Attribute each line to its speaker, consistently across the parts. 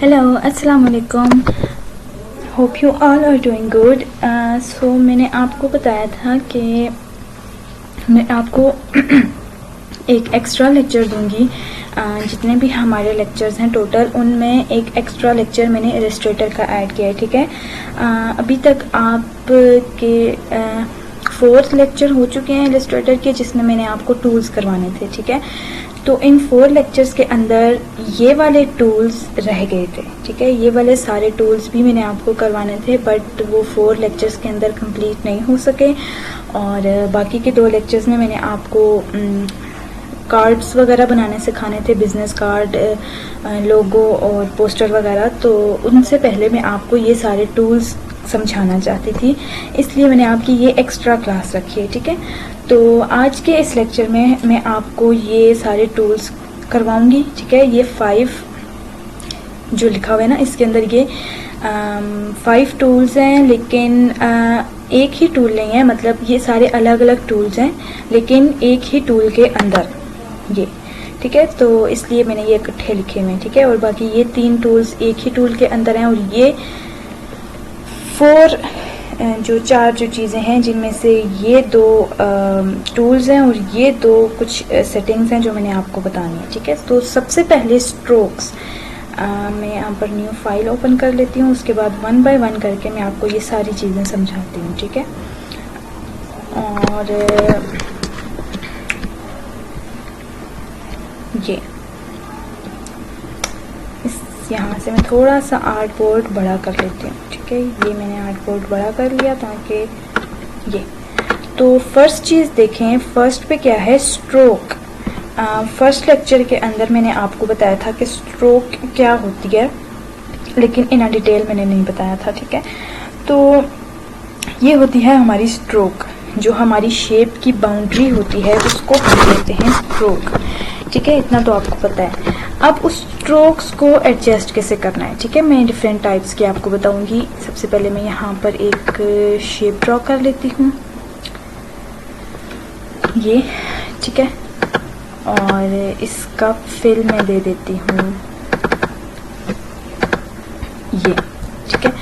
Speaker 1: Hello, अस्सलाम वालेकुम। Hope you all are doing good. So मैंने आपको बताया था कि मैं आपको एक एक्स्ट्रा लेक्चर दूंगी। जितने भी हमारे लेक्चर्स हैं टोटल, उनमें एक एक्स्ट्रा लेक्चर मैंने इलस्ट्रेटर का ऐड किया है, ठीक है। अभी तक आपके 4th लेक्चर हो चुके हैं इलस्ट्रेटर के, जिसमें मैंने आपको टूल्स करवाने थे, ठीक है। तो इन 4 लेक्चर्स के अंदर ये वाले टूल्स रह गए थे, ठीक है। ये वाले सारे टूल्स भी मैंने आपको करवाने थे, बट वो 4 लेक्चर्स के अंदर कंप्लीट नहीं हो सके। और बाकी के 2 लेक्चर्स में मैंने आपको कार्ड्स वगैरह बनाने सिखाने थे, बिजनेस कार्ड, लोगो और पोस्टर वगैरह। तो उनसे पहले मैं आपको ये सारे टूल्स समझाना चाहती थी, इसलिए मैंने आपकी ये एक्स्ट्रा क्लास रखी है, ठीक है। तो आज के इस लेक्चर में मैं आपको ये सारे टूल्स करवाऊंगी, ठीक है। ये 5 जो लिखा हुआ है ना, इसके अंदर ये 5 टूल्स हैं, लेकिन एक ही टूल नहीं है, मतलब ये सारे अलग अलग टूल्स हैं, लेकिन एक ही टूल के अंदर ये, ठीक है। तो इसलिए मैंने ये इकट्ठे लिखे हुए हैं, ठीक है। और बाकी ये 3 टूल्स एक ही टूल के अंदर हैं, और ये 4 जो चीज़ें हैं, जिनमें से ये 2 टूल्स हैं और ये 2 कुछ सेटिंग्स हैं जो मैंने आपको बतानी है, ठीक है। तो सबसे पहले स्ट्रोक्स, मैं यहाँ पर न्यू फाइल ओपन कर लेती हूँ। उसके बाद 1 बाय 1 करके मैं आपको ये सारी चीज़ें समझाती हूँ, ठीक है। और ये यहाँ से मैं थोड़ा सा आर्ट बोर्ड बड़ा कर लेती हूँ, ठीक है। ये मैंने आर्ट बोर्ड बड़ा कर लिया ताकि ये। तो फर्स्ट चीज़ देखें, फर्स्ट पे क्या है, स्ट्रोक। फर्स्ट लेक्चर के अंदर मैंने आपको बताया था कि स्ट्रोक क्या होती है, लेकिन इन डिटेल मैंने नहीं बताया था, ठीक है। तो ये होती है हमारी स्ट्रोक, जो हमारी शेप की बाउंड्री होती है उसको हम कहते हैं स्ट्रोक, ठीक है। इतना तो आपको पता है। अब उस स्ट्रोक्स को एडजस्ट कैसे करना है, ठीक है। मैं डिफरेंट टाइप्स की आपको बताऊंगी। सबसे पहले मैं यहाँ पर एक शेप ड्रॉ कर लेती हूँ, ये, ठीक है। और इसका फिल मैं दे देती हूँ ये, ठीक है।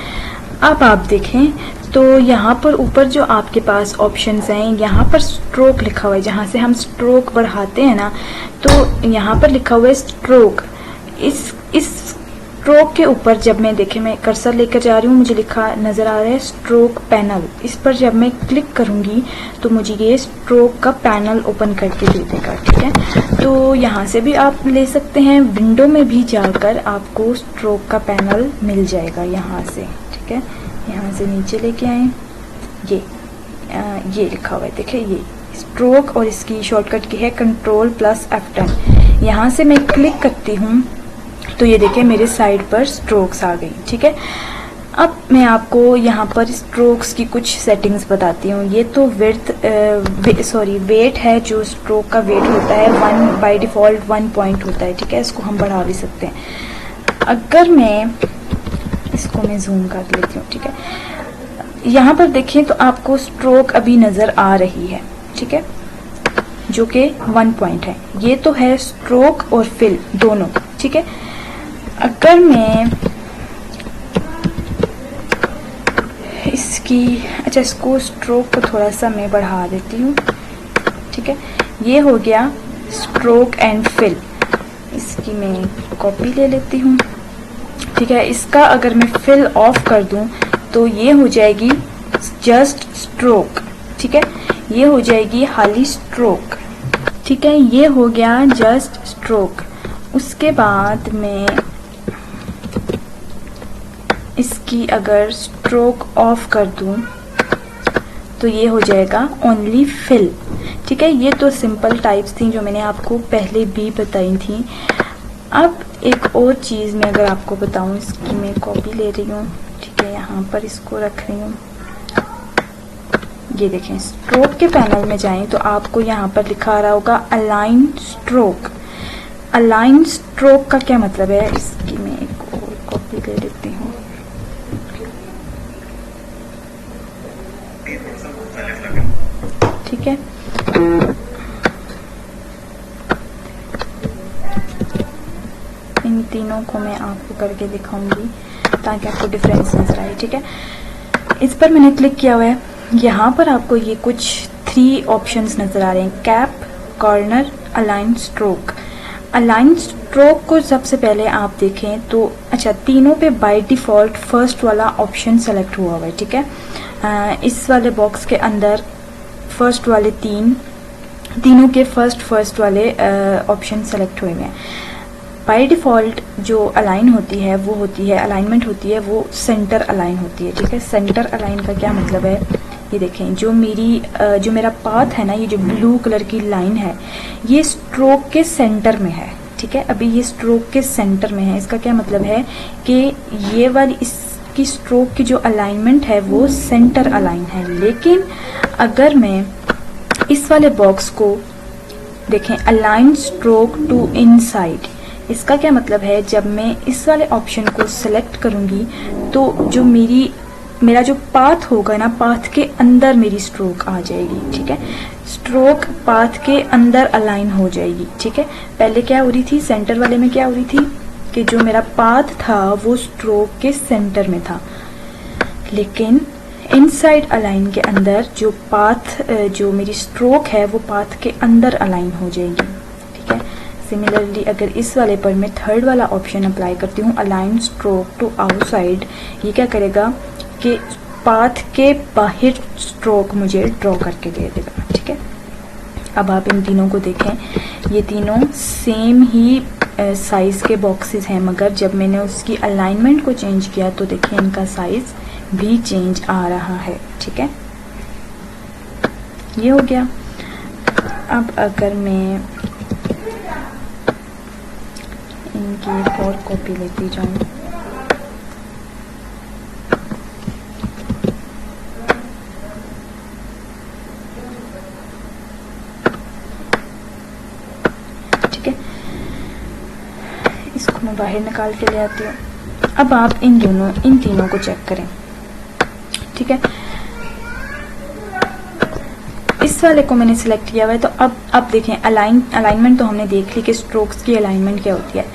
Speaker 1: अब आप देखें तो यहाँ पर ऊपर जो आपके पास ऑप्शंस हैं, यहाँ पर स्ट्रोक लिखा हुआ है, जहाँ से हम स्ट्रोक बढ़ाते हैं ना, तो यहाँ पर लिखा हुआ है स्ट्रोक। इस स्ट्रोक के ऊपर जब मैं देखें, मैं कर्सर लेकर जा रही हूँ, मुझे लिखा नज़र आ रहा है स्ट्रोक पैनल। इस पर जब मैं क्लिक करूँगी तो मुझे ये स्ट्रोक का पैनल ओपन करके दे देगा, ठीक है। तो यहाँ से भी आप ले सकते हैं, विंडो में भी जाकर आपको स्ट्रोक का पैनल मिल जाएगा यहाँ से, ठीक है। यहाँ से नीचे लेके आए, ये लिखा हुआ है, देखिए ये स्ट्रोक, और इसकी शॉर्टकट की है Ctrl+F10। यहाँ से मैं क्लिक करती हूँ तो ये देखिए मेरे साइड पर स्ट्रोक्स आ गई, ठीक है। अब मैं आपको यहाँ पर स्ट्रोक्स की कुछ सेटिंग्स बताती हूँ। ये तो वेट है, जो स्ट्रोक का वेट होता है 1 बाय डिफ़ॉल्ट 1 पॉइंट होता है, ठीक है। इसको हम बढ़ा भी सकते हैं। अगर मैं इसको मैं जूम कर लेती हूँ, ठीक है। यहाँ पर देखें तो आपको स्ट्रोक अभी नज़र आ रही है, ठीक है, जो कि 1 पॉइंट है। ये तो है स्ट्रोक और फिल दोनों, ठीक है। अगर मैं इसको स्ट्रोक को थोड़ा सा मैं बढ़ा देती हूँ, ठीक है। ये हो गया स्ट्रोक एंड फिल। इसकी मैं कॉपी ले लेती हूँ, ठीक है। इसका अगर मैं फिल ऑफ कर दूं तो ये हो जाएगी जस्ट स्ट्रोक, ठीक है। ये हो जाएगी खाली स्ट्रोक, ठीक है। ये हो गया जस्ट स्ट्रोक। उसके बाद मैं इसकी अगर स्ट्रोक ऑफ कर दूं तो ये हो जाएगा ओनली फिल, ठीक है। ये तो सिंपल टाइप्स थी जो मैंने आपको पहले भी बताई थी। अब एक और चीज़ मैं अगर आपको बताऊं, इसकी मैं कॉपी ले रही हूँ, ठीक है। यहाँ पर इसको रख रही हूँ, ये देखें स्ट्रोक के पैनल में जाएं तो आपको यहाँ पर लिखा आ रहा होगा अलाइन स्ट्रोक। अलाइन स्ट्रोक का क्या मतलब है, इसकी मैं एक और कॉपी ले लेती हूँ, ठीक है। इन तीनों को मैं आपको करके दिखाऊंगी ताकि आपको डिफरेंस नजर आए। ठीक है, इस पर मैंने क्लिक किया हुआ है। यहाँ पर आपको ये कुछ 3 ऑप्शंस नजर आ रहे हैं, cap, corner, align, stroke. Align stroke को सबसे पहले आप देखें तो अच्छा, तीनों पे बाय डिफॉल्ट फर्स्ट वाला ऑप्शन सेलेक्ट हुआ हुआ है। ठीक है, इस वाले बॉक्स के अंदर फर्स्ट वाले तीनों के फर्स्ट वाले ऑप्शन सेलेक्ट हुए हैं। बाय डिफॉल्ट जो अलाइन होती है वो होती है, अलाइनमेंट होती है वो सेंटर अलाइन होती है। ठीक है, सेंटर अलाइन का क्या मतलब है, ये देखें जो मेरा पाथ है ना, ये जो ब्लू कलर की लाइन है ये स्ट्रोक के सेंटर में है। ठीक है, अभी ये स्ट्रोक के सेंटर में है। इसका क्या मतलब है कि ये वाली इसकी स्ट्रोक की जो अलाइनमेंट है वो सेंटर अलाइन है। लेकिन अगर मैं इस वाले बॉक्स को देखें, अलाइन स्ट्रोक टू इनसाइड, इसका क्या मतलब है, जब मैं इस वाले ऑप्शन को सिलेक्ट करूंगी तो जो मेरा जो पाथ होगा ना, पाथ के अंदर मेरी स्ट्रोक आ जाएगी। ठीक है, स्ट्रोक पाथ के अंदर अलाइन हो जाएगी। ठीक है, पहले क्या हो रही थी, सेंटर वाले में क्या हो रही थी कि जो मेरा पाथ था वो स्ट्रोक के सेंटर में था, लेकिन इनसाइड अलाइन के अंदर जो मेरी स्ट्रोक है वो पाथ के अंदर अलाइन हो जाएगी। ठीक है, सिमिलरली अगर इस वाले पर मैं थर्ड वाला ऑप्शन अप्लाई करती हूँ, अलाइन स्ट्रोक टू आउटसाइड, ये क्या करेगा कि पाथ के बाहर स्ट्रोक मुझे ड्रॉ करके दे देगा। ठीक है, अब आप इन तीनों को देखें, ये तीनों सेम ही साइज के बॉक्सेस हैं, मगर जब मैंने उसकी अलाइनमेंट को चेंज किया तो देखिए इनका साइज भी चेंज आ रहा है। ठीक है, ये हो गया। अब अगर मैं इनकी एक और कॉपी लेती जाऊं, ठीक है, इसको मैं बाहर निकाल के ले आती हूँ। अब आप इन तीनों को चेक करें। ठीक है, इस वाले को मैंने सिलेक्ट किया हुआ है, तो अब देखें अलाइनमेंट तो हमने देख ली कि स्ट्रोक्स की अलाइनमेंट क्या होती है।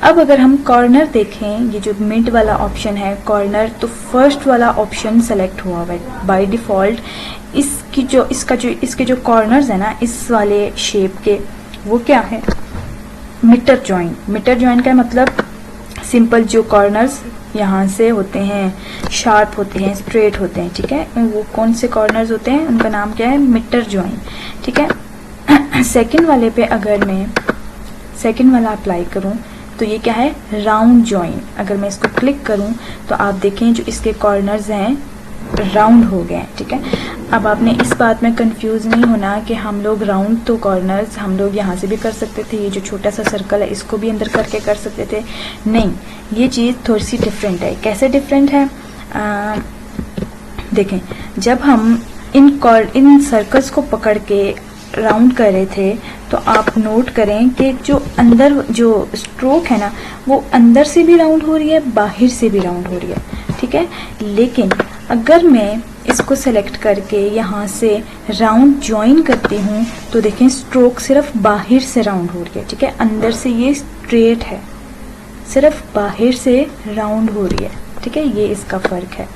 Speaker 1: अब अगर हम कॉर्नर देखें, ये जो मिड वाला ऑप्शन है कॉर्नर, तो फर्स्ट वाला ऑप्शन सेलेक्ट हुआ हुआ है बाय डिफॉल्ट। इसके जो कॉर्नर्स है ना इस वाले शेप के, वो क्या है, मिटर जॉइन। मिटर जॉइन का मतलब सिंपल जो कॉर्नर्स यहाँ से होते हैं, शार्प होते हैं, स्ट्रेट होते हैं। ठीक है, वो कौन से कॉर्नर्स होते हैं, उनका नाम क्या है, मिटर जॉइन। ठीक है, सेकंड वाले पे अगर मैं सेकंड वाला अप्लाई करूं तो ये क्या है, राउंड जॉइन। अगर मैं इसको क्लिक करूं तो आप देखें जो इसके कॉर्नर्स हैं राउंड हो गए। ठीक है, अब आपने इस बात में कंफ्यूज नहीं होना कि हम लोग राउंड तो कॉर्नर्स हम लोग यहाँ से भी कर सकते थे, ये जो छोटा सा सर्कल है इसको भी अंदर करके कर सकते थे। नहीं, ये चीज़ थोड़ी सी डिफरेंट है। कैसे डिफरेंट है, देखें, जब हम इन सर्कल्स को पकड़ के राउंड कर रहे थे तो आप नोट करें कि जो अंदर जो स्ट्रोक है ना वो अंदर से भी राउंड हो रही है, बाहर से भी राउंड हो रही है। ठीक है, लेकिन अगर मैं इसको सेलेक्ट करके यहाँ से राउंड ज्वाइन करती हूँ तो देखें स्ट्रोक सिर्फ बाहर से राउंड हो रही है। ठीक है, अंदर से ये स्ट्रेट है, सिर्फ बाहर से राउंड हो रही है। ठीक है, ये इसका फर्क है।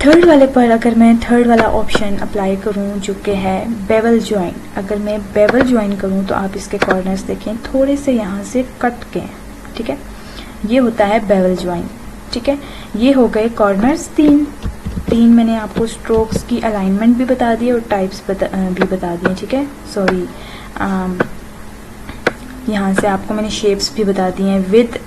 Speaker 1: थर्ड वाले पर अगर मैं थर्ड वाला ऑप्शन अप्लाई करूं जो कि है बेवल ज्वाइन, अगर मैं बेवल ज्वाइन करूं तो आप इसके कॉर्नर्स देखें थोड़े से यहाँ से कट के हैं। ठीक है, ये होता है बेवल ज्वाइन। ठीक है, ये हो गए कॉर्नर्स तीन मैंने आपको स्ट्रोक्स की अलाइनमेंट भी बता दी और टाइप्स भी बता दिए। ठीक है, सॉरी, यहाँ से आपको मैंने शेप्स भी बता दिए हैं, with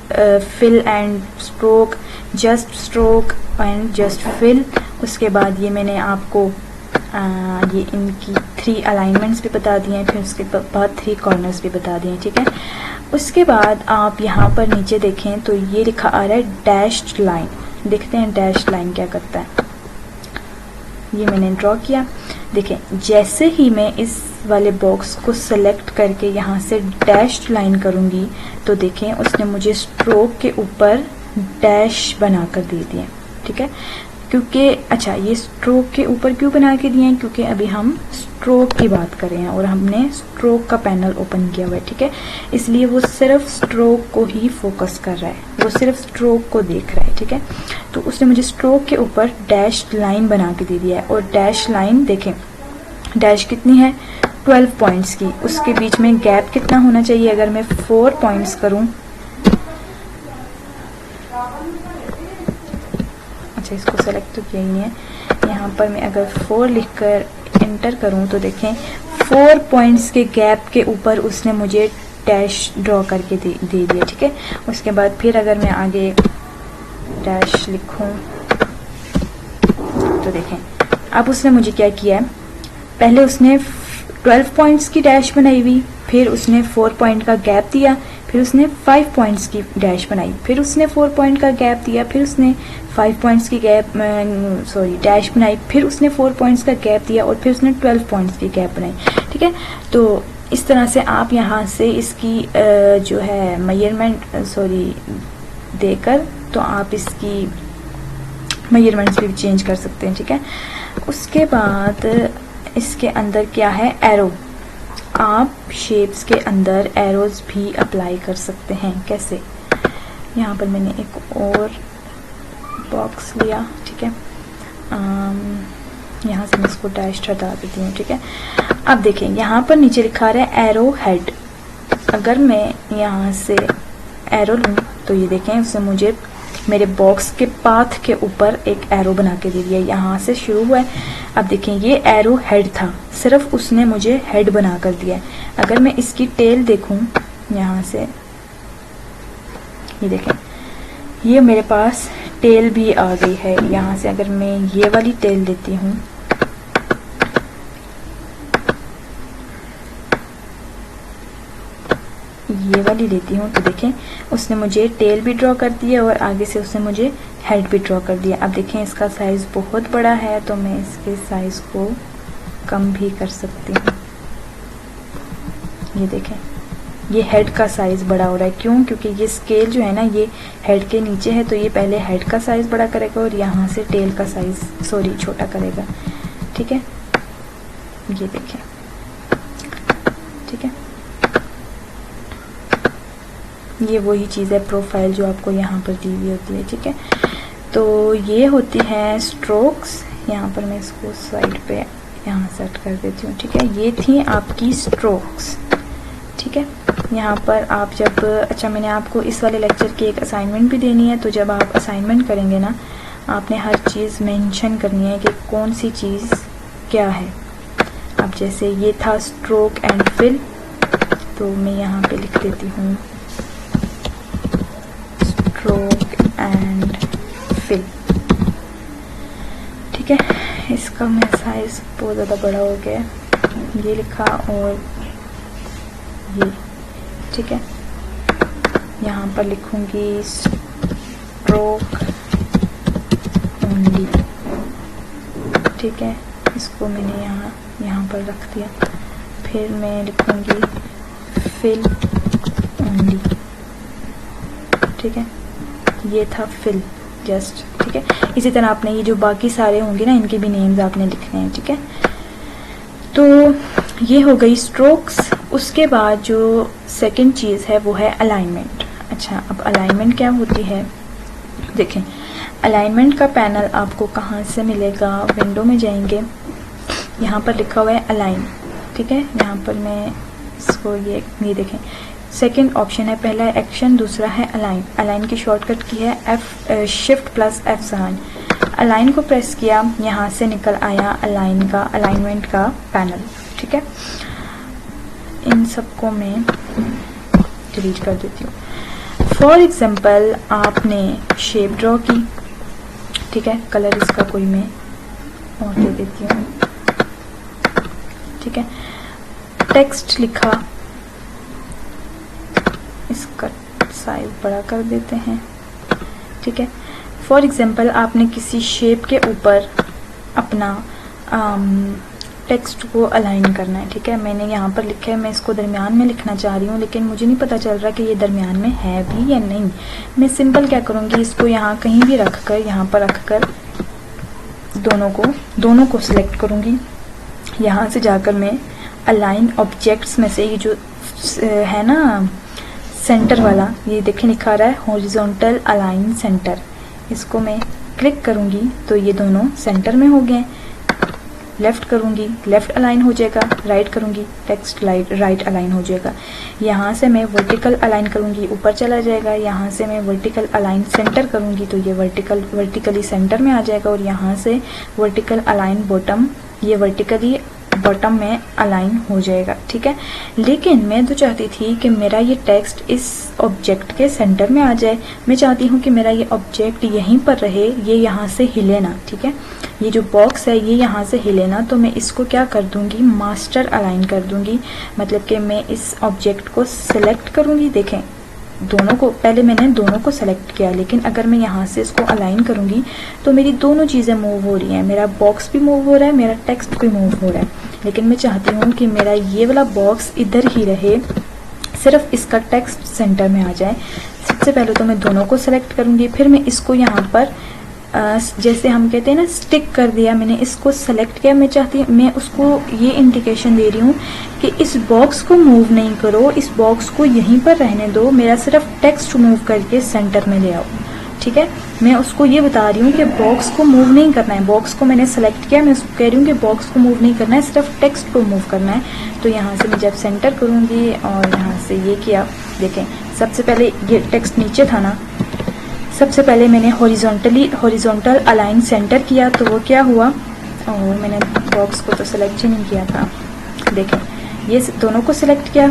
Speaker 1: fill and stroke, just stroke and just fill. उसके बाद ये मैंने आपको ये इनकी 3 अलाइनमेंट्स भी बता दिए हैं, फिर उसके बाद 3 कॉर्नर्स भी बता दिए। ठीक है, उसके बाद आप यहाँ पर नीचे देखें तो ये लिखा आ रहा है डैश्ड लाइन। देखते हैं डैश्ड लाइन क्या करता है। ये मैंने ड्रॉ किया। देखें, जैसे ही मैं इस वाले बॉक्स को सेलेक्ट करके यहाँ से डैश्ड लाइन करूँगी तो देखें उसने मुझे स्ट्रोक के ऊपर डैश बनाकर दे दिए। ठीक है, क्योंकि अच्छा ये स्ट्रोक के ऊपर क्यों बना के दिए हैं, क्योंकि अभी हम स्ट्रोक की बात कर रहे हैं और हमने स्ट्रोक का पैनल ओपन किया हुआ है, ठीक है। इसलिए वो सिर्फ स्ट्रोक को ही फोकस कर रहा है, वो सिर्फ स्ट्रोक को देख रहा है, ठीक है। तो उसने मुझे स्ट्रोक के ऊपर डैश लाइन बना के दे दिया है, और डैश लाइन देखें, डैश कितनी है 12 पॉइंट्स की, उसके बीच में गैप कितना होना चाहिए, अगर मैं 4 पॉइंट्स करूं, अच्छा इसको सेलेक्ट तो किया ही नहीं है, यहाँ पर मैं अगर 4 लिखकर एंटर करूं तो देखें 4 पॉइंट्स के गैप के ऊपर उसने मुझे डैश ड्रॉ करके दे दिया, ठीक है। उसके बाद फिर अगर मैं आगे डैश लिखूं तो देखें अब उसने मुझे क्या किया है, पहले उसने 12 पॉइंट्स की डैश बनाई हुई, फिर उसने 4 पॉइंट का गैप दिया, फिर उसने 5 पॉइंट्स की डैश बनाई, फिर उसने 4 पॉइंट का गैप दिया, फिर उसने 5 पॉइंट्स की डैश बनाई, फिर उसने 4 पॉइंट्स का गैप दिया, और फिर उसने 12 पॉइंट्स की गैप बनाई, ठीक है। तो इस तरह से आप यहाँ से इसकी जो है मेजरमेंट देकर तो आप इसकी मेजरमेंट्स भी चेंज कर सकते हैं, ठीक है। उसके बाद इसके अंदर क्या है, एरो, आप शेप्स के अंदर एरोज भी अप्लाई कर सकते हैं। कैसे, यहाँ पर मैंने एक और बॉक्स लिया, ठीक है, यहाँ से मैं इसको डैश हटा देती हूँ, ठीक है। अब देखें यहाँ पर नीचे लिखा रहा है एरो हेड, अगर मैं यहाँ से एरो लूँ तो ये देखें उसने मुझे मेरे बॉक्स के पाथ के ऊपर एक एरो बना के दे दिया, यहाँ से शुरू हुआ है। अब देखें ये एरो हेड था, सिर्फ उसने मुझे हेड बना कर दिया है। अगर मैं इसकी टेल देखूं यहाँ से, ये देखें ये मेरे पास टेल भी आ गई है। यहाँ से अगर मैं ये वाली टेल लेती हूँ, ये वाली लेती हूँ, तो देखें उसने मुझे टेल भी ड्रॉ कर दिया और आगे से उसने मुझे हेड भी ड्रॉ कर दिया। अब देखें इसका साइज बहुत बड़ा है, तो मैं इसके साइज को कम भी कर सकती हूँ। ये देखें ये हेड का साइज बड़ा हो रहा है, क्यों, क्योंकि ये स्केल जो है ना ये हेड के नीचे है, तो ये पहले हेड का साइज बड़ा करेगा और यहाँ से टेल का साइज छोटा करेगा, ठीक है। ये देखें, ठीक है, ये वही चीज़ है प्रोफाइल जो आपको यहाँ पर दी हुई होती है, ठीक है। तो ये होती है स्ट्रोक्स। यहाँ पर मैं इसको साइड पे यहाँ सेट कर देती हूँ, ठीक है। ये थी आपकी स्ट्रोक्स, ठीक है। यहाँ पर आप जब, अच्छा मैंने आपको इस वाले लेक्चर की एक असाइनमेंट भी देनी है, तो जब आप असाइनमेंट करेंगे ना, आपने हर चीज़ मेंशन करनी है कि कौन सी चीज़ क्या है। अब जैसे ये था स्ट्रोक एंड फिल, तो मैं यहाँ पे लिख देती हूँ स्ट्रोक एंड फिल, ठीक है। इसका मैं साइज बहुत ज़्यादा बड़ा हो गया, ये लिखा और ये, ठीक है। यहाँ पर लिखूंगी स्ट्रोक ओनली, ठीक है। इसको मैंने यहाँ पर रख दिया, फिर मैं लिखूंगी फिल ओनली, ठीक है। ये था फिल जस्ट, ठीक है। इसी तरह आपने ये जो बाकी सारे होंगे ना, इनके भी नेम्स आपने लिखने हैं, ठीक है। तो ये हो गई स्ट्रोक्स। उसके बाद जो सेकंड चीज़ है वो है अलाइनमेंट। अच्छा, अब अलाइनमेंट क्या होती है, देखें अलाइनमेंट का पैनल आपको कहाँ से मिलेगा, विंडो में जाएंगे, यहाँ पर लिखा हुआ है अलाइन, ठीक है। यहाँ पर मैं इसको ये देखें, सेकंड ऑप्शन है, पहला है एक्शन, दूसरा है अलाइन। अलाइन की शॉर्टकट की है Shift+F7। अलाइन को प्रेस किया, यहाँ से निकल आया अलाइनमेंट का पैनल, ठीक है। इन सबको मैं डिलीट कर देती हूँ। फॉर एग्जांपल आपने शेप ड्रॉ की, ठीक है, कलर इसका कोई मैं और दे देती हूँ, ठीक है। टेक्स्ट लिखा, इसका साइज बड़ा कर देते हैं, ठीक है। फॉर एग्जांपल आपने किसी शेप के ऊपर अपना टेक्स्ट को अलाइन करना है, ठीक है। मैंने यहाँ पर लिखा है, मैं इसको दरमियान में लिखना चाह रही हूँ, लेकिन मुझे नहीं पता चल रहा कि ये दरमियान में है भी या नहीं। मैं सिंपल क्या करूँगी, इसको यहाँ कहीं भी रख कर, यहाँ पर रख कर दोनों को सिलेक्ट करूँगी। यहाँ से जाकर मैं अलाइन ऑब्जेक्ट्स में से ये जो है ना सेंटर वाला, ये देखें लिखा रहा है हॉरिजॉन्टल अलाइन सेंटर, इसको मैं क्लिक करूँगी तो ये दोनों सेंटर में हो गए। लेफ़्ट करूँगी लेफ़्ट अलाइन हो जाएगा, राइट करूँगी टेक्स्ट राइट अलाइन हो जाएगा। यहाँ से मैं वर्टिकल अलाइन करूँगी, ऊपर चला जाएगा। यहाँ से मैं वर्टिकल अलाइन सेंटर करूँगी तो ये वर्टिकली सेंटर में आ जाएगा। और यहाँ से वर्टिकल अलाइन बॉटम, ये वर्टिकली बॉटम में अलाइन हो जाएगा, ठीक है। लेकिन मैं तो चाहती थी कि मेरा ये टेक्स्ट इस ऑब्जेक्ट के सेंटर में आ जाए। मैं चाहती हूँ कि मेरा ये ऑब्जेक्ट यहीं पर रहे, ये यहाँ से हिले ना, ठीक है। ये जो बॉक्स है ये यहाँ से हिले ना, तो मैं इसको क्या कर दूँगी, मास्टर अलाइन कर दूँगी। मतलब कि मैं इस ऑब्जेक्ट को सिलेक्ट करूँगी। देखें दोनों को, पहले मैंने दोनों को सेलेक्ट किया, लेकिन अगर मैं यहाँ से इसको अलाइन करूँगी तो मेरी दोनों चीज़ें मूव हो रही हैं। मेरा बॉक्स भी मूव हो रहा है, मेरा टेक्स्ट भी मूव हो रहा है। लेकिन मैं चाहती हूँ कि मेरा ये वाला बॉक्स इधर ही रहे, सिर्फ इसका टेक्स्ट सेंटर में आ जाए। सबसे पहले तो मैं दोनों को सेलेक्ट करूँगी, फिर मैं इसको यहाँ पर जैसे हम कहते हैं ना स्टिक कर दिया, मैंने इसको सेलेक्ट किया। मैं उसको ये इंडिकेशन दे रही हूँ कि इस बॉक्स को मूव नहीं करो, इस बॉक्स को यहीं पर रहने दो, मेरा सिर्फ टेक्स्ट मूव करके सेंटर में ले आओ, ठीक है। मैं उसको ये बता रही हूँ कि बॉक्स को मूव नहीं करना है। बॉक्स को मैंने सेलेक्ट किया, मैं उसको कह रही हूँ कि बॉक्स को मूव नहीं करना है, सिर्फ टेक्स्ट को मूव करना है। तो यहाँ से मैं जब सेंटर करूँगी और यहाँ से ये किया, देखें सबसे पहले ये टेक्स्ट नीचे था ना, सबसे पहले मैंने हॉरिजॉन्टल अलाइन सेंटर किया तो वो क्या हुआ, और मैंने बॉक्स को तो सेलेक्ट ही नहीं किया था। देखें ये दोनों को सिलेक्ट किया,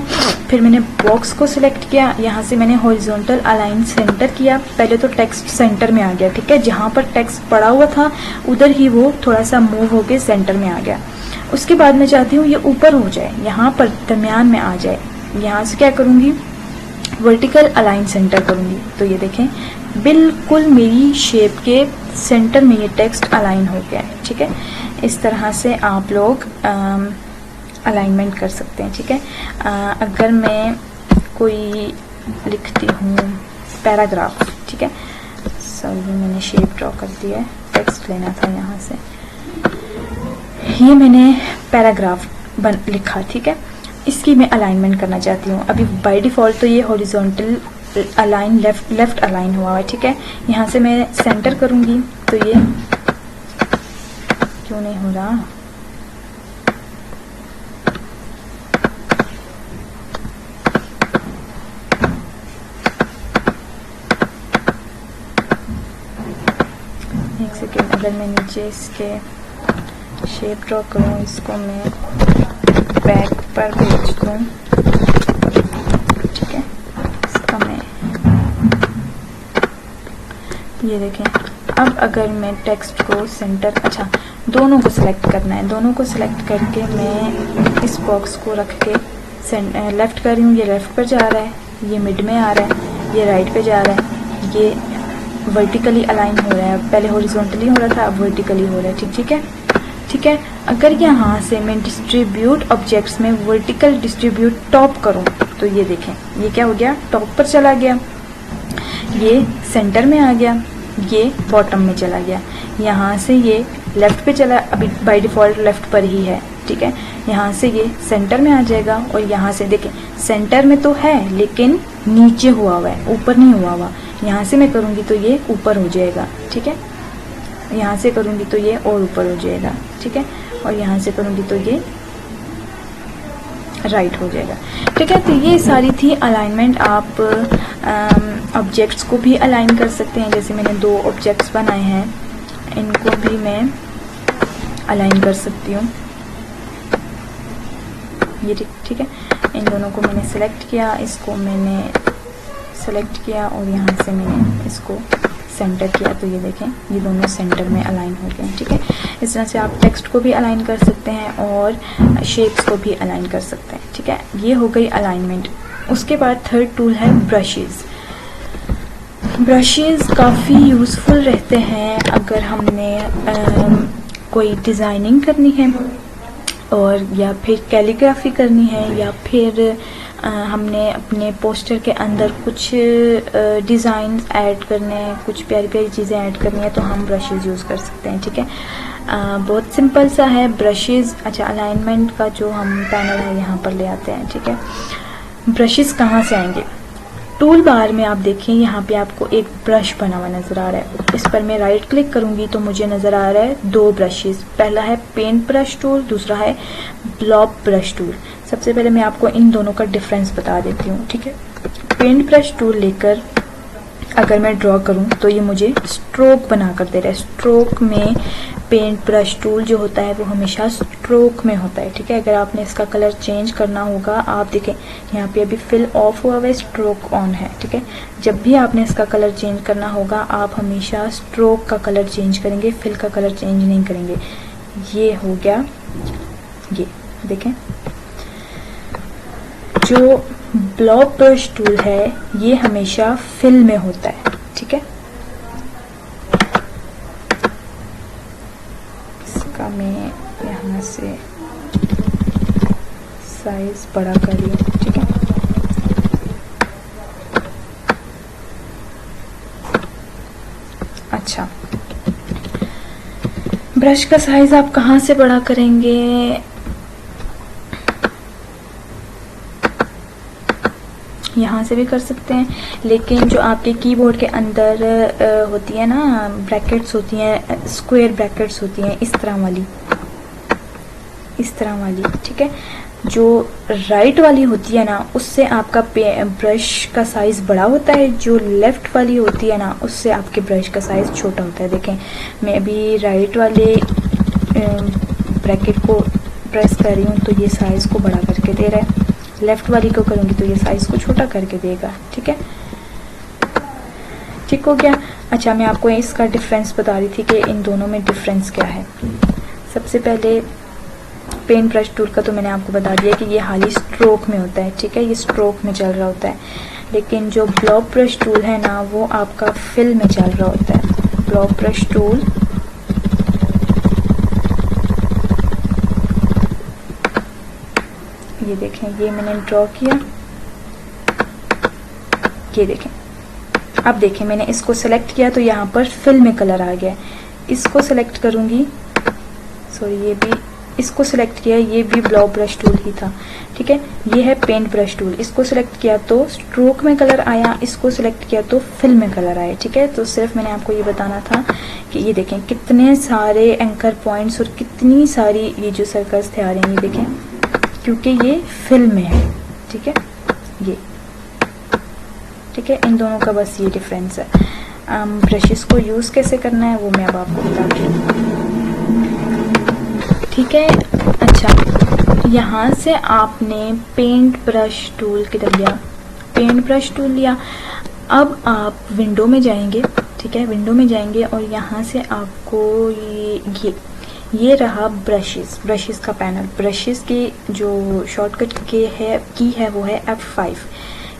Speaker 1: फिर मैंने बॉक्स को सिलेक्ट किया, यहाँ से मैंने हॉरिजॉन्टल अलाइन सेंटर किया। पहले तो टेक्स्ट सेंटर में आ गया, ठीक है। जहाँ पर टेक्स्ट पड़ा हुआ था उधर ही वो थोड़ा सा मूव होके सेंटर में आ गया। उसके बाद मैं चाहती हूँ ये ऊपर हो जाए, यहाँ पर दरमियान में आ जाए। यहाँ से क्या करूँगी, वर्टिकल अलाइन सेंटर करूँगी। तो ये देखें बिल्कुल मेरी शेप के सेंटर में ये टेक्स्ट अलाइन हो गया है, ठीक है। इस तरह से आप लोग अलाइनमेंट कर सकते हैं, ठीक है। अगर मैं कोई लिखती हूँ पैराग्राफ, ठीक है, सॉरी मैंने शेप ड्रॉ कर दिया है, टेक्स्ट लेना था यहाँ से। ये मैंने पैराग्राफ लिखा, ठीक है। इसकी मैं अलाइनमेंट करना चाहती हूँ। अभी बाय डिफ़ॉल्ट तो ये हॉरिजॉन्टल अलाइन लेफ्ट अलाइन हुआ है, ठीक है। यहाँ से मैं सेंटर करूँगी तो ये क्यों नहीं हो रहा, एक सेकेंड। अगर मैं नीचे इसके शेप ड्रॉ करूँ, इसको मैं बैक पर भेज दूँ, ठीक है। इसका मैं ये देखें। अब अगर मैं टेक्स्ट को सेंटर, अच्छा दोनों को सिलेक्ट करना है, दोनों को सिलेक्ट करके मैं इस बॉक्स को रख के लेफ़्ट कर रही हूँ। ये लेफ़्ट पर जा रहा है, ये मिड में आ रहा है, ये राइट पे जा रहा है, ये वर्टिकली अलाइन हो रहा है। पहले हॉरिजॉन्टली हो रहा था, अब वर्टिकली हो रहा है, ठीक है, ठीक है। अगर यहाँ से मैं डिस्ट्रीब्यूट ऑब्जेक्ट्स में वर्टिकल डिस्ट्रीब्यूट टॉप करूँ तो ये देखें ये क्या हो गया, टॉप पर चला गया, ये सेंटर में आ गया, ये बॉटम में चला गया। यहाँ से ये लेफ़्ट पे चला, अभी बाय डिफ़ॉल्ट लेफ़्ट पर ही है, ठीक है। यहाँ से ये सेंटर में आ जाएगा और यहाँ से देखें सेंटर में तो है लेकिन नीचे हुआ हुआ है, ऊपर नहीं हुआ हुआ। यहाँ से मैं करूँगी तो ये ऊपर हो जाएगा, ठीक है। यहाँ से करूँगी तो ये और ऊपर हो जाएगा, ठीक है। और यहाँ से करूँगी तो ये राइट हो जाएगा, ठीक है। तो ये सारी थी अलाइनमेंट। आप ऑब्जेक्ट्स को भी अलाइन कर सकते हैं। जैसे मैंने दो ऑब्जेक्ट्स बनाए हैं, इनको भी मैं अलाइन कर सकती हूँ, ये ठीक है। इन दोनों को मैंने सेलेक्ट किया, इसको मैंने सेलेक्ट किया और यहाँ से मैंने इसको सेंटर किया, तो ये देखें ये दोनों सेंटर में अलाइन हो गए, ठीक है। इस तरह से आप टेक्स्ट को भी अलाइन कर सकते हैं और शेप्स को भी अलाइन कर सकते हैं, ठीक है। ये हो गई अलाइनमेंट। उसके बाद थर्ड टूल है ब्रशेस। ब्रशेस काफ़ी यूज़फुल रहते हैं अगर हमने कोई डिज़ाइनिंग करनी है और या फिर कैलीग्राफी करनी है या फिर हमने अपने पोस्टर के अंदर कुछ डिज़ाइन ऐड करने हैं, कुछ प्यारी प्यारी चीज़ें ऐड करनी है, तो हम ब्रशेज़ यूज़ कर सकते हैं। ठीक है, बहुत सिंपल सा है ब्रशेज़। अच्छा, अलाइनमेंट का जो हम पैनल है यहाँ पर ले आते हैं। ठीक है, ब्रशेज़ कहाँ से आएंगे? टूल बार में आप देखें, यहाँ पे आपको एक ब्रश बना हुआ नज़र आ रहा है। इस पर मैं राइट क्लिक करूँगी तो मुझे नज़र आ रहा है 2 ब्रशेज़। पहला है पेंट ब्रश टूल, दूसरा है ब्लॉब ब्रश टूल। सबसे पहले मैं आपको इन दोनों का डिफरेंस बता देती हूँ। ठीक है, पेंट ब्रश टूल लेकर अगर मैं ड्रॉ करूँ तो ये मुझे स्ट्रोक बना कर दे रहा है। स्ट्रोक में पेंट ब्रश टूल जो होता है वो हमेशा स्ट्रोक में होता है। ठीक है, अगर आपने इसका कलर चेंज करना होगा, आप देखें यहाँ पे अभी फिल ऑफ हुआ है, स्ट्रोक ऑन है। ठीक है, जब भी आपने इसका कलर चेंज करना होगा, आप हमेशा स्ट्रोक का कलर चेंज करेंगे, फिल का कलर चेंज नहीं करेंगे। ये हो गया, ये देखें। जो ब्लॉब ब्रश टूल है ये हमेशा फिल में होता है। ठीक है, इसका मैं यहाँ से साइज बड़ा कर रही हूँ। ठीक है, अच्छा, ब्रश का साइज आप कहाँ से बड़ा करेंगे? यहाँ से भी कर सकते हैं, लेकिन जो आपके कीबोर्ड के अंदर होती है ना ब्रैकेट्स होती हैं, स्क्वायर ब्रैकेट्स होती हैं, इस तरह वाली, इस तरह वाली। ठीक है, जो राइट वाली होती है ना उससे आपका ब्रश का साइज बड़ा होता है, जो लेफ्ट वाली होती है ना उससे आपके ब्रश का साइज छोटा होता है। देखें, मैं अभी राइट वाले ब्रैकेट को प्रेस कर रही हूँ तो ये साइज को बड़ा करके दे रहा है, लेफ्ट वाली को करूँगी तो ये साइज को छोटा करके देगा। ठीक है, ठीक हो गया। अच्छा, मैं आपको इसका डिफरेंस बता रही थी कि इन दोनों में डिफरेंस क्या है। सबसे पहले पेंट ब्रश टूल का तो मैंने आपको बता दिया कि ये हाली स्ट्रोक में होता है। ठीक है, ये स्ट्रोक में चल रहा होता है, लेकिन जो ब्लॉब ब्रश टूल है ना वो आपका फिल में चल रहा होता है। ब्लॉब ब्रश टूल ये देखें, ये मैंने ड्रॉ किया, ये देखें। अब देखें, मैंने इसको सेलेक्ट किया तो यहाँ पर फिल में कलर आ गया। इसको सेलेक्ट करूँगी, सॉरी ये भी, इसको सेलेक्ट किया, ये भी ब्लॉब ब्रश टूल ही था। ठीक है, ये है पेंट ब्रश टूल, इसको सेलेक्ट किया तो स्ट्रोक में कलर आया, इसको सेलेक्ट किया तो फिल में कलर आया। ठीक है, तो सिर्फ मैंने आपको ये बताना था कि ये देखें कितने सारे एंकर पॉइंट्स और कितनी सारी ये जो सर्कल्स थे आ रहे हैं, ये देखें, क्योंकि ये फिल में है। ठीक है, ये ठीक है, इन दोनों का बस ये डिफरेंस है। ब्रशेस को यूज़ कैसे करना है वो मैं अब आपको बताती हूँ। ठीक है, अच्छा, यहाँ से आपने पेंट ब्रश टूल किधर लिया? पेंट ब्रश टूल लिया। अब आप विंडो में जाएंगे। ठीक है, विंडो में जाएंगे और यहाँ से आपको ये रहा ब्रशेस का पैनल। ब्रशेस की जो शॉर्टकट की है वो है F5।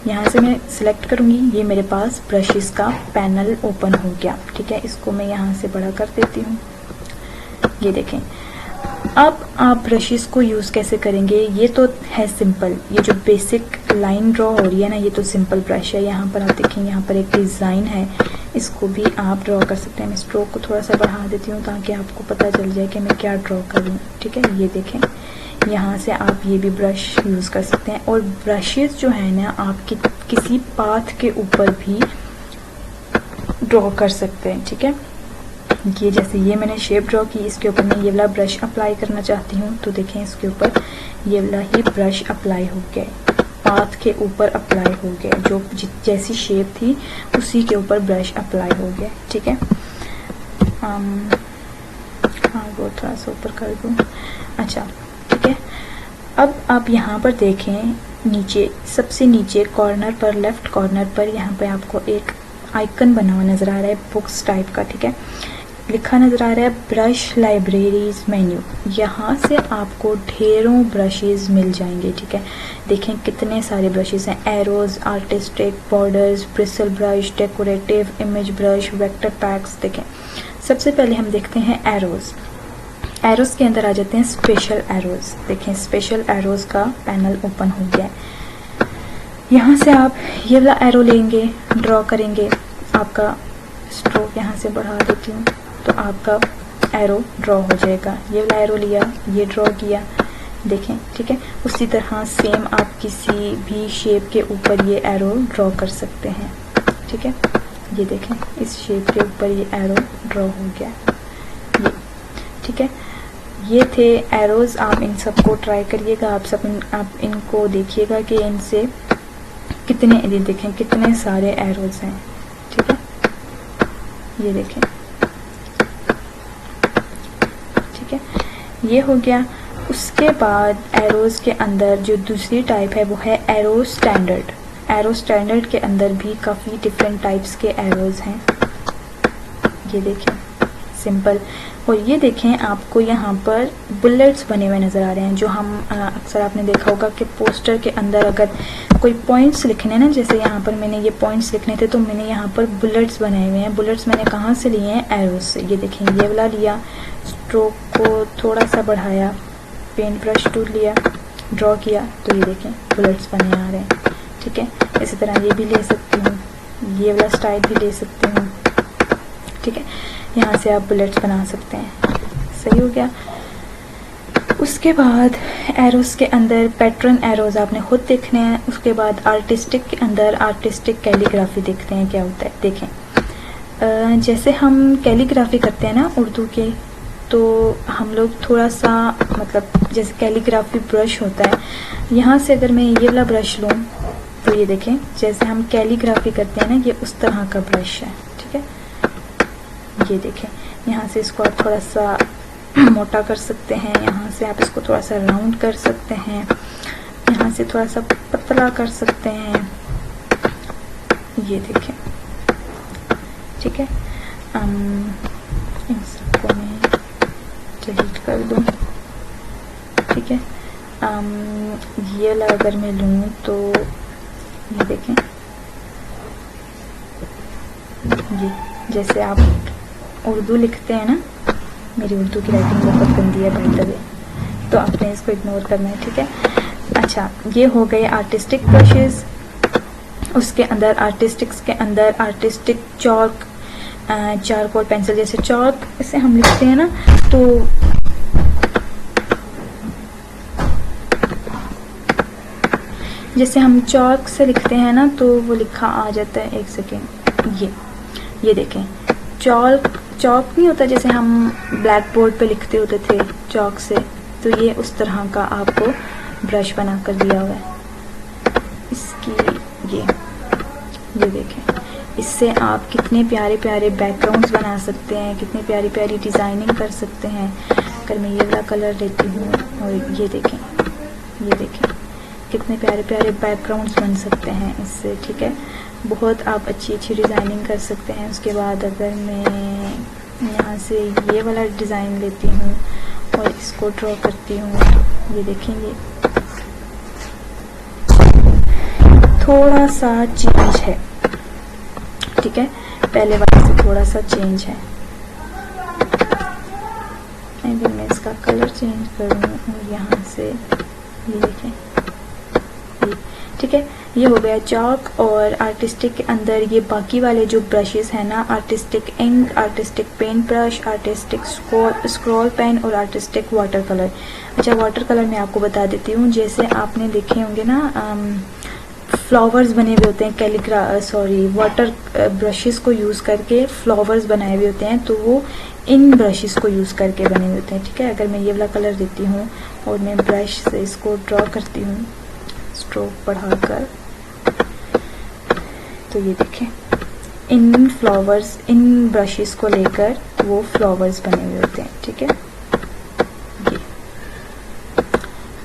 Speaker 1: यहाँ से मैं सिलेक्ट करूँगी, ये मेरे पास ब्रशेस का पैनल ओपन हो गया। ठीक है, इसको मैं यहाँ से बड़ा कर देती हूँ। ये देखें, अब आप ब्रशेस को यूज़ कैसे करेंगे? ये तो है सिंपल, ये जो बेसिक लाइन ड्रॉ हो रही है ना, ये तो सिंपल ब्रश है। यहाँ पर आप देखें, यहाँ पर एक डिज़ाइन है, इसको भी आप ड्रॉ कर सकते हैं। मैं स्ट्रोक को थोड़ा सा बढ़ा देती हूँ ताकि आपको पता चल जाए कि मैं क्या ड्रॉ कर रही हूँ। ठीक है, ये देखें, यहाँ से आप ये भी ब्रश यूज़ कर सकते हैं। और ब्रशेस जो है ना आप किसी पाथ के ऊपर भी ड्रॉ कर सकते हैं। ठीक है, ये जैसे ये मैंने शेप ड्रॉ की, इसके ऊपर मैं ये वाला ब्रश अप्लाई करना चाहती हूँ तो देखें इसके ऊपर ये वाला ही ब्रश अप्लाई हो गया, पाथ के ऊपर अप्लाई हो गया, जो जैसी शेप थी उसी के ऊपर ब्रश अप्लाई हो गया। ठीक है, हाँ वो थोड़ा सा ऊपर कर दूँ। अच्छा, ठीक है, अब आप यहाँ पर देखें, नीचे सबसे नीचे कॉर्नर पर, लेफ्ट कॉर्नर पर यहाँ पे आपको एक आइकन बना हुआ नज़र आ रहा है बुक्स टाइप का। ठीक है, लिखा नज़र आ रहा है ब्रश लाइब्रेरीज मेन्यू। यहाँ से आपको ढेरों ब्रशेस मिल जाएंगे। ठीक है, देखें कितने सारे ब्रशेस हैं, arrows, artistic, borders, bristle brush, decorative, image brush, vector PACS. देखें, सबसे पहले हम देखते हैं एरोज। एरोज के अंदर आ जाते हैं स्पेशल एरोज। देखें, स्पेशल एरोज का पैनल ओपन हो गया है। यहाँ से आप ये वाला एरो लेंगे, ड्रॉ करेंगे। आपका स्ट्रोक यहाँ से बढ़ा देती हूँ तो आपका एरो ड्रॉ हो जाएगा। ये वाला एरो लिया, ये ड्रॉ किया, देखें, ठीक है। उसी तरह सेम आप किसी भी शेप के ऊपर ये एरो ड्रॉ कर सकते हैं, ठीक है। ये देखें, इस शेप के ऊपर ये एरो ड्रॉ हो गया, ये, ठीक है। ये थे एरोज, आप इन सबको ट्राई करिएगा। आप इनको देखिएगा कि इनसे कितने, ये देखें कितने सारे एरोज हैं, ठीक है। ये देखें, ठीक है, ये हो गया। उसके बाद एरोज के अंदर जो दूसरी टाइप है वो है एरो स्टैंडर्ड। एरो स्टैंडर्ड के अंदर भी काफ़ी डिफरेंट टाइप्स के एरोज हैं। ये देखें सिंपल, और ये देखें आपको यहाँ पर बुलेट्स बने हुए नज़र आ रहे हैं। जो हम अक्सर आपने देखा होगा कि पोस्टर के अंदर अगर कोई पॉइंट्स लिखने ना, जैसे यहाँ पर मैंने ये पॉइंट्स लिखने थे तो मैंने यहाँ पर बुलेट्स बनाए हुए हैं। बुलेट्स मैंने कहाँ से लिए हैं? एरोज से। ये देखें, ये वाला लिया, स्ट्रोक को थोड़ा सा बढ़ाया, पेंट ब्रश टूल लिया, ड्रॉ किया, तो ये देखें बुलेट्स बने आ रहे हैं, ठीक है। इसी तरह ये भी ले सकती हूँ, ये वाला स्टाइल भी ले सकती हूँ, ठीक है। यहाँ से आप बुलेट्स बना सकते हैं, सही हो गया। उसके बाद एरोज के अंदर पैटर्न एरोज आपने खुद देखने हैं। उसके बाद आर्टिस्टिक के अंदर आर्टिस्टिक कैलीग्राफी देखते हैं क्या होता है। देखें, जैसे हम कैलीग्राफी करते हैं ना उर्दू के, तो हम लोग थोड़ा सा मतलब जैसे कैलीग्राफी ब्रश होता है, यहाँ से अगर मैं ये वाला ब्रश लूँ तो ये देखें जैसे हम कैलीग्राफी करते हैं ना, ये उस तरह का ब्रश है, ठीक है। ये देखें, यहाँ से इसको आप थोड़ा सा मोटा कर सकते हैं, यहाँ से आप इसको थोड़ा सा राउंड कर सकते हैं, यहाँ से थोड़ा सा पतला कर सकते हैं। ये देखें, ठीक है। इन सबको मैं डिलीट कर दूँ, ठीक है। ये वाला अगर मैं लूँ तो ये देखें, ये जैसे आप उर्दू लिखते हैं ना, मेरी उर्दू की राइटिंग बहुत गंदी है बाय द वे, तो आपने इसको इग्नोर करना है, ठीक है। अच्छा, ये हो गए आर्टिस्टिक ब्रशेस। उसके अंदर आर्टिस्टिक्स के अंदर आर्टिस्टिक चॉक, चारकोल पेंसिल, जैसे चॉक इसे हम लिखते हैं ना, तो जैसे हम चॉक से लिखते हैं ना तो वो लिखा आ जाता है। एक सेकेंड, ये देखें, चॉक नहीं होता जैसे हम ब्लैक बोर्ड पे लिखते होते थे चॉक से, तो ये उस तरह का आपको ब्रश बना कर दिया हुआ है। इसकी ये देखें, इससे आप कितने प्यारे प्यारे बैकग्राउंड्स बना सकते हैं, कितनी प्यारी प्यारी डिज़ाइनिंग कर सकते हैं। अगर मैं ये वाला कलर लेती हूँ और ये देखें कितने प्यारे प्यारे बैकग्राउंड्स बन सकते हैं इससे, ठीक है। बहुत आप अच्छी अच्छी डिज़ाइनिंग कर सकते हैं। उसके बाद अगर मैं यहाँ से ये वाला डिज़ाइन लेती हूँ और इसको ड्रॉ करती हूँ, तो ये देखेंगे थोड़ा सा चेंज है, ठीक है, पहले वाले से थोड़ा सा चेंज है। अभी मैं इसका कलर चेंज करूँ और यहाँ से ये देखें, ठीक है। ये हो गया चॉक। और आर्टिस्टिक के अंदर ये बाकी वाले जो ब्रशेस हैं ना, artistic ink, artistic paint brush, artistic scroll pen और आर्टिस्टिक वाटर कलर। अच्छा, वाटर कलर मैं आपको बता देती हूँ। जैसे आपने देखे होंगे ना फ्लावर्स बने हुए होते हैं, वाटर ब्रशेस को यूज़ करके फ्लावर्स बनाए हुए होते हैं, तो वो इन ब्रशेस को यूज़ करके बने हुए होते हैं, ठीक है। अगर मैं ये वाला कलर देती हूँ और मैं ब्रश से इसको ड्रॉ करती हूँ स्ट्रोक बढ़ाकर, तो ये देखें इन फ्लावर्स, इन ब्रशेस को लेकर वो फ्लावर्स बने हुए होते हैं, ठीक है। ये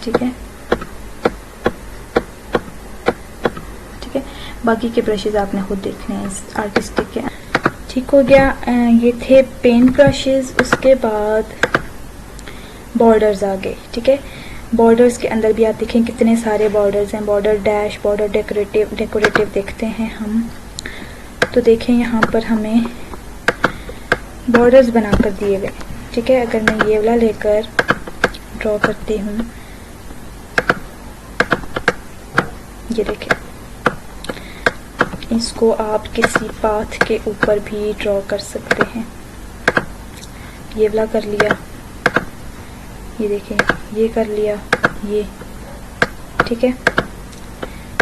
Speaker 1: ठीक है, ठीक है। बाकी के ब्रशेस आपने खुद देखने हैं इस आर्टिस्टिक के। ठीक हो गया, ये थे पेंट ब्रशेस। उसके बाद बॉर्डर्स आ गए, ठीक है। बॉर्डर्स के अंदर भी आप देखें कितने सारे बॉर्डर्स हैं। बॉर्डर डैश, बॉर्डर डेकोरेटिव देखते हैं हम, तो देखें यहाँ पर हमें बॉर्डर्स बनाकर दिए गए, ठीक है। अगर मैं ये वाला लेकर ड्रॉ करती हूँ, ये देखें इसको आप किसी पाथ के ऊपर भी ड्रॉ कर सकते हैं। ये वाला कर लिया, ये देखें, ये कर लिया, ये, ठीक है।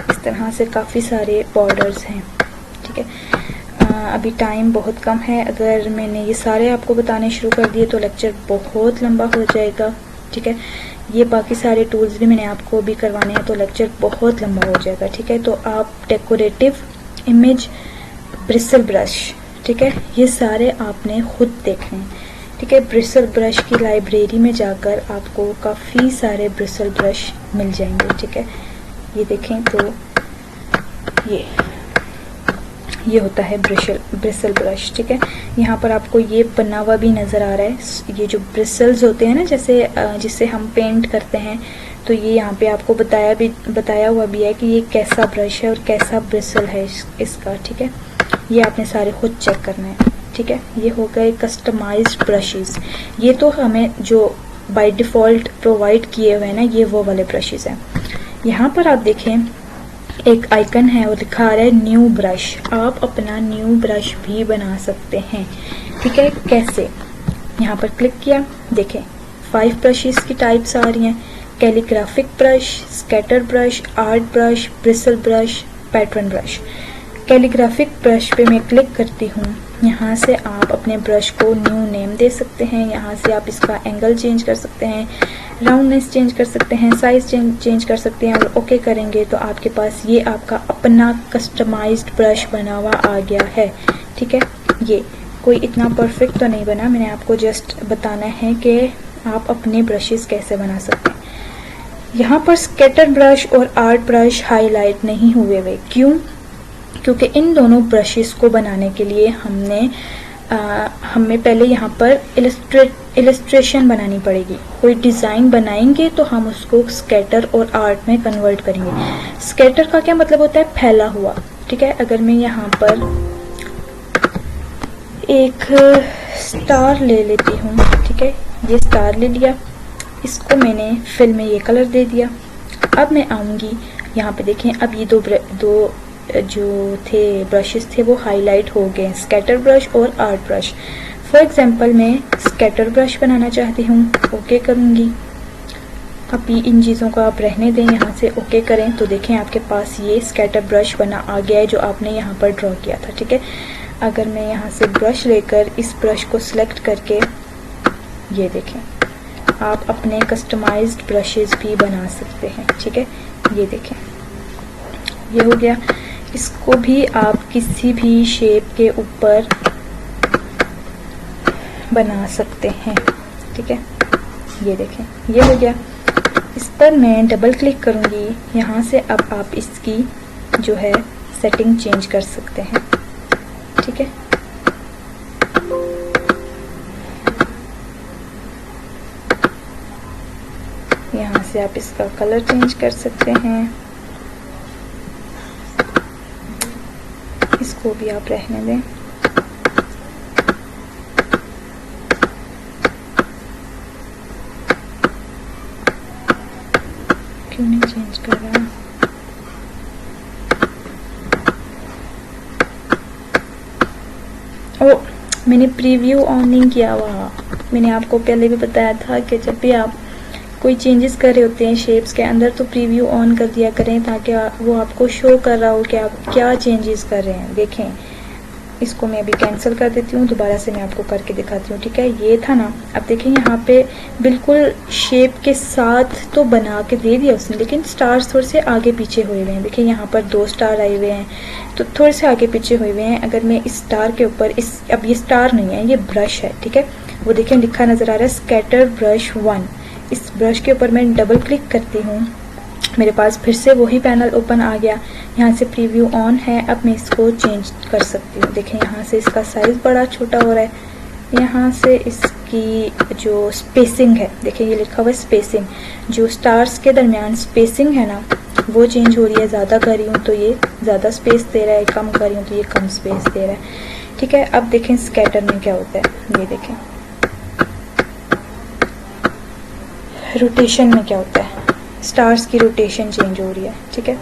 Speaker 1: इस तरह से काफ़ी सारे बॉर्डर्स हैं, ठीक है। अभी टाइम बहुत कम है, अगर मैंने ये सारे आपको बताने शुरू कर दिए तो लेक्चर बहुत लंबा हो जाएगा, ठीक है। ये बाकी सारे टूल्स भी मैंने आपको भी करवाने हैं, तो लेक्चर बहुत लंबा हो जाएगा, ठीक है। तो आप डेकोरेटिव इमेज ब्रिसल ब्रश, ठीक है, ये सारे आपने खुद देखने हैं, ठीक है। ब्रिसल ब्रश की लाइब्रेरी में जाकर आपको काफ़ी सारे ब्रिसल ब्रश मिल जाएंगे, ठीक है। ये देखें तो ये होता है ब्रिसल ब्रश, ठीक है। यहाँ पर आपको ये बना हुआ भी नज़र आ रहा है। ये जो ब्रिसल्स होते हैं ना, जैसे जिससे हम पेंट करते हैं, तो ये यहाँ पे आपको बताया हुआ भी है कि ये कैसा ब्रश है और कैसा ब्रिसल है इसका, ठीक है। ये आपने सारे खुद चेक करना है, ठीक है। ये हो गए कस्टमाइज्ड ब्रशेस। ये तो हमें जो बाय डिफ़ॉल्ट प्रोवाइड किए हुए हैं ना, ये वो वाले ब्रशेस हैं। यहाँ पर आप देखें एक आइकन है और लिखा आ रहा है न्यू ब्रश। आप अपना न्यू ब्रश भी बना सकते हैं, ठीक है। कैसे? यहाँ पर क्लिक किया, देखें 5 ब्रशेस की टाइप्स आ रही हैं। Calligraphic brush, scatter brush, art brush, bristle brush, pattern brush. Calligraphic brush पे मैं क्लिक करती हूँ। यहाँ से आप अपने ब्रश को न्यू नेम दे सकते हैं। यहाँ से आप इसका एंगल चेंज कर सकते हैं, राउंडनेस चेंज कर सकते हैं, साइज चेंज कर सकते हैं, और ओके करेंगे तो आपके पास ये आपका अपना कस्टमाइज्ड ब्रश बना हुआ आ गया है, ठीक है। ये कोई इतना परफेक्ट तो नहीं बना, मैंने आपको जस्ट बताना है कि आप अपने ब्रशेस कैसे बना सकते हैं। यहाँ पर स्केटर ब्रश और आर्ट ब्रश हाईलाइट नहीं हुए हुए, क्यों? क्योंकि इन दोनों ब्रशेस को बनाने के लिए हमें पहले यहाँ पर इलस्ट्रेशन बनानी पड़ेगी। कोई डिज़ाइन बनाएंगे तो हम उसको स्केटर और आर्ट में कन्वर्ट करेंगे। स्केटर का क्या मतलब होता है? फैला हुआ, ठीक है। अगर मैं यहाँ पर एक स्टार ले लेती हूँ, ठीक है, ये स्टार ले लिया, इसको मैंने फिल में ये कलर दे दिया। अब मैं आऊँगी यहाँ पे, देखें अब ये दो जो थे ब्रशेस थे वो हाईलाइट हो गए, स्कैटर ब्रश और आर्ट ब्रश। फॉर एग्जांपल मैं स्कैटर ब्रश बनाना चाहती हूँ, ओके करूँगी। अभी इन चीज़ों को आप रहने दें, यहाँ से ओके करें तो देखें आपके पास ये स्कैटर ब्रश बना आ गया है जो आपने यहाँ पर ड्रॉ किया था, ठीक है। अगर मैं यहाँ से ब्रश लेकर इस ब्रश को सिलेक्ट करके, ये देखें, आप अपने कस्टमाइज्ड ब्रशेस भी बना सकते हैं, ठीक है। ये देखें, ये हो गया। इसको भी आप किसी भी शेप के ऊपर बना सकते हैं, ठीक है। ये देखें, ये हो गया। इस पर मैं डबल क्लिक करूँगी, यहाँ से अब आप इसकी जो है सेटिंग चेंज कर सकते हैं, ठीक है। यहाँ से आप इसका कलर चेंज कर सकते हैं, इसको भी आप रहने दें। क्यों नहीं चेंज कर रहा? ओ, मैंने प्रीव्यू ऑन नहीं किया हुआ। मैंने आपको पहले भी बताया था कि जब भी आप कोई चेंजेस कर रहे होते हैं शेप्स के अंदर तो प्रीव्यू ऑन कर दिया करें, ताकि वो आपको शो कर रहा हो कि आप क्या चेंजेस कर रहे हैं। देखें, इसको मैं अभी कैंसिल कर देती हूँ, दोबारा से मैं आपको करके दिखाती हूँ, ठीक है। ये था ना, अब देखें यहाँ पे बिल्कुल शेप के साथ तो बना के दे दिया उसने, लेकिन स्टार्स थोड़े से आगे पीछे हुए हुए हैं। देखिए यहाँ पर 2 स्टार आए हुए हैं, तो थोड़े से आगे पीछे हुए हुए हैं। अगर मैं इस स्टार के ऊपर अब ये स्टार नहीं है, ये ब्रश है, ठीक है। वो देखें लिखा नज़र आ रहा है स्कैटर ब्रश 1। इस ब्रश के ऊपर मैं डबल क्लिक करती हूँ, मेरे पास फिर से वही पैनल ओपन आ गया। यहाँ से प्रीव्यू ऑन है, अब मैं इसको चेंज कर सकती हूँ। देखें यहाँ से इसका साइज़ बड़ा छोटा हो रहा है, यहाँ से इसकी जो स्पेसिंग है, देखिए ये लिखा हुआ है स्पेसिंग, जो स्टार्स के दरमियान स्पेसिंग है ना वो चेंज हो रही है। ज़्यादा कर रही हूँ तो ये ज़्यादा स्पेस दे रहा है, कम कर रही हूँ तो ये कम स्पेस दे रहा है, ठीक है। अब देखें स्कैटर में क्या होता है, ये देखें रोटेशन में क्या होता है, स्टार्स की रोटेशन चेंज हो रही है, ठीक है।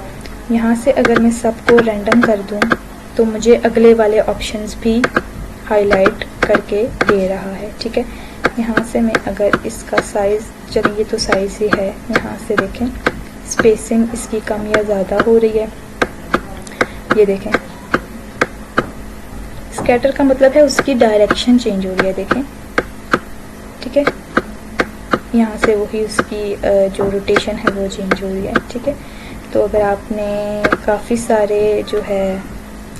Speaker 1: यहाँ से अगर मैं सबको रैंडम कर दूँ तो मुझे अगले वाले ऑप्शंस भी हाईलाइट करके दे रहा है। ठीक है, यहाँ से मैं अगर इसका साइज़, चलिए तो साइज़ ही है, यहाँ से देखें स्पेसिंग इसकी कम या ज़्यादा हो रही है। ये देखें, स्कैटर का मतलब है उसकी डायरेक्शन चेंज हो रही है, देखें। ठीक है, यहाँ से वही उसकी जो रोटेशन है वो चेंज हो रही है। ठीक है, तो अगर आपने काफ़ी सारे जो है,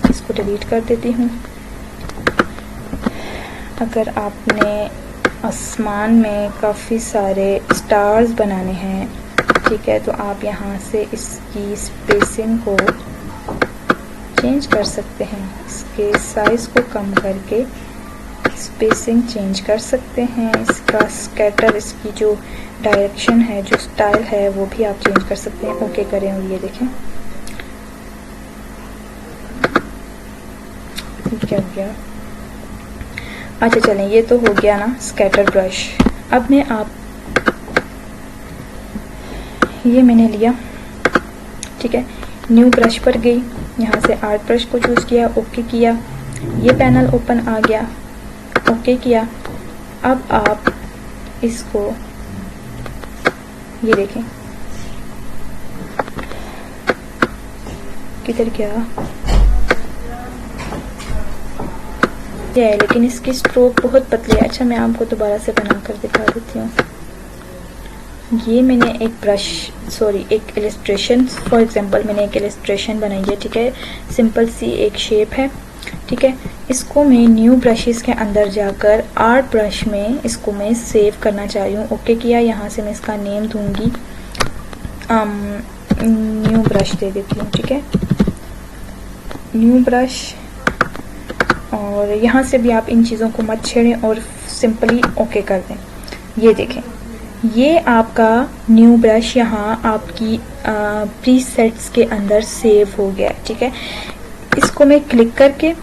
Speaker 1: इसको डिलीट कर देती हूँ, अगर आपने आसमान में काफ़ी सारे स्टार्स बनाने हैं, ठीक है, तो आप यहाँ से इसकी स्पेसिंग को चेंज कर सकते हैं, इसके साइज़ को कम करके स्पेसिंग चेंज कर सकते हैं, इसका स्कैटर, इसकी जो डायरेक्शन है, जो स्टाइल है, वो भी आप चेंज कर सकते हैं। ओके करें और ये देखें क्या हो गया। अच्छा चलें, ये तो हो गया ना स्कैटर ब्रश। अब मैं ये मैंने लिया, ठीक है, न्यू ब्रश पर गई, यहाँ से आर्ट ब्रश को चूज़ किया, ओके किया, ये पैनल ओपन आ गया, ओके किया। अब आप इसको ये देखें किधर गया है, लेकिन इसकी स्ट्रोक बहुत पतली है। अच्छा मैं आपको दोबारा से बना कर दिखा देती हूँ। ये मैंने एक इलस्ट्रेशन, फॉर एग्जांपल मैंने एक इलस्ट्रेशन बनाई है, ठीक है, सिंपल सी एक शेप है, ठीक है, इसको मैं न्यू ब्रशेस के अंदर जाकर आर्ट ब्रश में इसको मैं सेव करना चाह रही हूँ। ओके किया, यहाँ से मैं इसका नेम दूंगी, न्यू ब्रश दे देती हूँ, ठीक है, न्यू ब्रश। और यहाँ से भी आप इन चीज़ों को मत छेड़ें और सिंपली ओके कर दें। ये देखें, ये आपका न्यू ब्रश यहाँ आपकी प्रीसेट्स के अंदर सेव हो गया है, ठीक है। इसको मैं क्लिक करके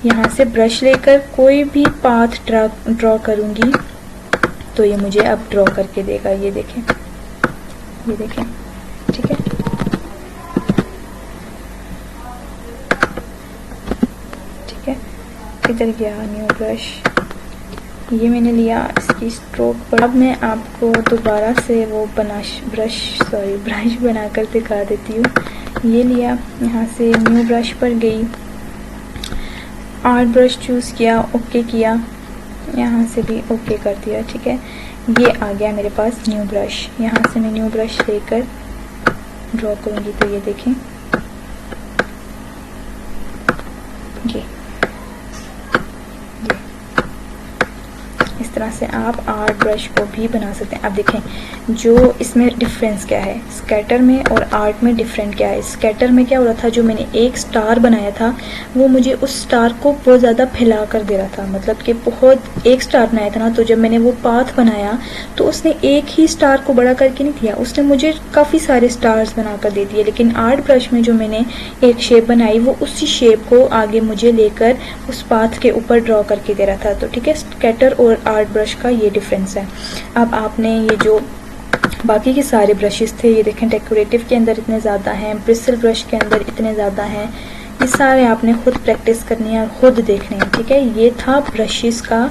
Speaker 1: यहाँ से ब्रश लेकर कोई भी पाथ ड्रॉ करूँगी तो ये मुझे अब ड्रॉ करके देगा। ये देखें, ये देखें, ठीक है। ठीक है, इधर गया न्यू ब्रश, ये मैंने लिया, इसकी स्ट्रोक पर। अब मैं आपको दोबारा से वो ब्रश बनाकर दिखा देती हूँ। ये लिया, यहाँ से न्यू ब्रश पर गई, आर्ट ब्रश चूज़ किया, ओके किया, यहाँ से भी ओके कर दिया, ठीक है। ये आ गया मेरे पास न्यू ब्रश। यहाँ से मैं न्यू ब्रश लेकर ड्रॉ करूँगी तो ये देखें, ये इस तरह से आप आर्ट ब्रश को भी बना सकते हैं। अब देखें जो इसमें डिफरेंस क्या है, स्कैटर में और आर्ट में डिफरेंट क्या है। स्कैटर में क्या हो रहा था, जो मैंने एक स्टार बनाया था वो मुझे उस स्टार को बहुत ज़्यादा फैला कर दे रहा था, मतलब कि बहुत एक स्टार बनाया था ना, तो जब मैंने वो पाथ बनाया तो उसने एक ही स्टार को बड़ा करके नहीं दिया, उसने मुझे काफ़ी सारे स्टार्स बना कर दे दिए। लेकिन आर्ट ब्रश में जो मैंने एक शेप बनाई वो उसी शेप को आगे मुझे लेकर उस पाथ के ऊपर ड्रॉ करके दे रहा था। तो ठीक है, स्कैटर और आर्ट ब्रश का ये डिफरेंस है। अब आपने ये जो बाकी के सारे ब्रशेस थे, ये देखें डेकोरेटिव के अंदर इतने ज़्यादा हैं, ब्रिसल ब्रश के अंदर इतने ज़्यादा हैं, ये सारे आपने खुद प्रैक्टिस करनी है और खुद देखने हैं, ठीक है। ये था ब्रशेस का